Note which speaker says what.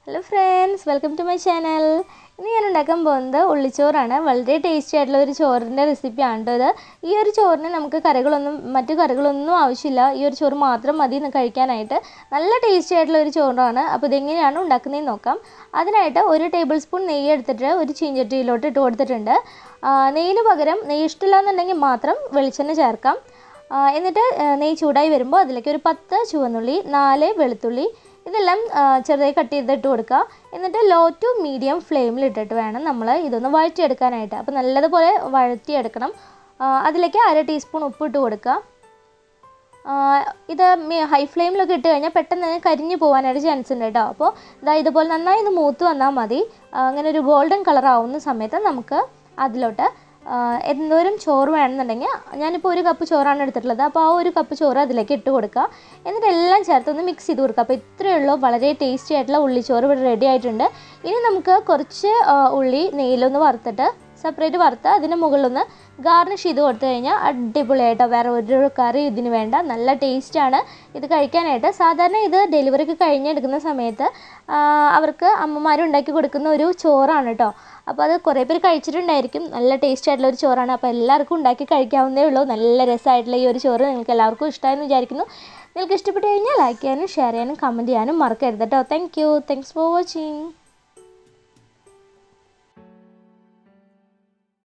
Speaker 1: Hello friends, welcome to my channel. ഇന്ന് ഞാൻ ഉണ്ടാക്കാൻ പോകുന്നത് ഉള്ളിച്ചോറാണ്. വളരെ ടേസ്റ്റി ആയിട്ടുള്ള ഒരു ചോറിന്റെ റെസിപ്പി ആണ് ഇത്. ഈ ഒരു ചോറിന് നമുക്ക് മറ്റു കറികളൊന്നും ആവശ്യമില്ല. ഈ ഒരു ചോറ് മാത്രം മതി കഴിക്കാനായിട്ട്. നല്ല ടേസ്റ്റി ആയിട്ടുള്ള ഒരു ചോറാണ്. അപ്പോൾ ഇതെങ്ങനെയാണ് ഉണ്ടാക്കുന്നതെന്ന് നോക്കാം. അതിനായിട്ട് 1 ടേബിൾ സ്പൂൺ നെയ്യ് എടുത്തിട്ട് ഒരു ചീനച്ചട്ടിയിലോട്ട് ഇട്ട് കൊടുത്തിട്ടുണ്ട്. നെയ്യിന് പകരം നെയ്യ് ഇഷ്ടമില്ലാന്നുണ്ടെങ്കിൽ മാത്രം വെളിച്ചെണ്ണ ചേർക്കാം. എന്നിട്ട് നെയ്യ് ചൂടായി വരുമ്പോൾ അതിലേക്ക് ഒരു 10 ചുവന്നുള്ളി, 4 വെളുത്തുള്ളി ഇതെല്ലാം ചെറുതായി കട്ട് ചെയ്തിട്ട് കൊടുക്കുക. എന്നിട്ട് ലോ ടു മീഡിയം ഫ്ലെയിമിൽ ഇട്ടിട്ട് വേണം നമ്മൾ ഇതൊന്ന് വഴറ്റിയെടുക്കാനായിട്ട്. അപ്പോൾ നല്ലതുപോലെ വഴറ്റിയെടുക്കണം. അതിലേക്ക് 1/2 ടീസ്പൂൺ ഉപ്പ് ഇട്ട് കൊടുക്കുക. ഇത് ഹൈ ഫ്ലെയിമിലൊക്കെ ഇട്ട് കഴിഞ്ഞാൽ പെട്ടെന്ന് കരിഞ്ഞു പോകാനായിട്ട് ചാൻസ് ഉണ്ട് കേട്ടോ. അപ്പോൾ ഇതുപോലെ നന്നായി ഇത് മൂത്ത് വന്നാൽ മതി. അങ്ങനെ ഒരു ഗോൾഡൻ കളർ ആവുന്ന സമയത്ത് നമുക്ക് അതിലോട്ട് എന്തോരം ചോറ് വേണമെന്നുണ്ടെങ്കിൽ ഞാനിപ്പോൾ 1 കപ്പ് ചോറാണ് എടുത്തിട്ടുള്ളത്. അപ്പോൾ ആ 1 കപ്പ് ചോറ് അതിലേക്ക് ഇട്ട് കൊടുക്കുക. എന്നിട്ട് എല്ലാം ചേർത്തൊന്ന് മിക്സ് ചെയ്ത് കൊടുക്കുക. അപ്പോൾ ഇത്രയേ ഉള്ളൂ, വളരെ ടേസ്റ്റി ആയിട്ടുള്ള ഉള്ളിച്ചോറ് ഇവിടെ റെഡി ആയിട്ടുണ്ട്. ഇനി നമുക്ക് കുറച്ച് ഉള്ളി നെയ്യിലൊന്ന് വറുത്തിട്ട് സെപ്പറേറ്റ് വറുത്ത് അതിന് മുകളിലൊന്ന് ഗാർണിഷ് ചെയ്ത് കൊടുത്തു കഴിഞ്ഞാൽ അടിപൊളിയായിട്ടോ. വേറെ ഒരു കറി ഇതിന് വേണ്ട, നല്ല ടേസ്റ്റാണ് ഇത് കഴിക്കാനായിട്ട്. സാധാരണ ഇത് ഡെലിവറിക്ക് കഴിഞ്ഞെടുക്കുന്ന സമയത്ത് അവർക്ക് അമ്മമാർ ഉണ്ടാക്കി കൊടുക്കുന്ന ഒരു ചോറാണ് കേട്ടോ. അപ്പോൾ അത് കുറേ പേര് കഴിച്ചിട്ടുണ്ടായിരിക്കും. നല്ല ടേസ്റ്റി ആയിട്ടുള്ള ഒരു ചോറാണ്. അപ്പോൾ എല്ലാവർക്കും ഉണ്ടാക്കി കഴിക്കാവുന്നേ ഉള്ളൂ. നല്ല രസമായിട്ടുള്ള ഈ ഒരു ചോറ് നിങ്ങൾക്ക് എല്ലാവർക്കും ഇഷ്ടമായെന്ന് വിചാരിക്കുന്നു. നിങ്ങൾക്ക് ഇഷ്ടപ്പെട്ട് കഴിഞ്ഞാൽ ലൈക്ക് ചെയ്യാനും ഷെയർ ചെയ്യാനും കമൻറ്റ് ചെയ്യാനും മറക്കരുത് കേട്ടോ. Thanks for watching.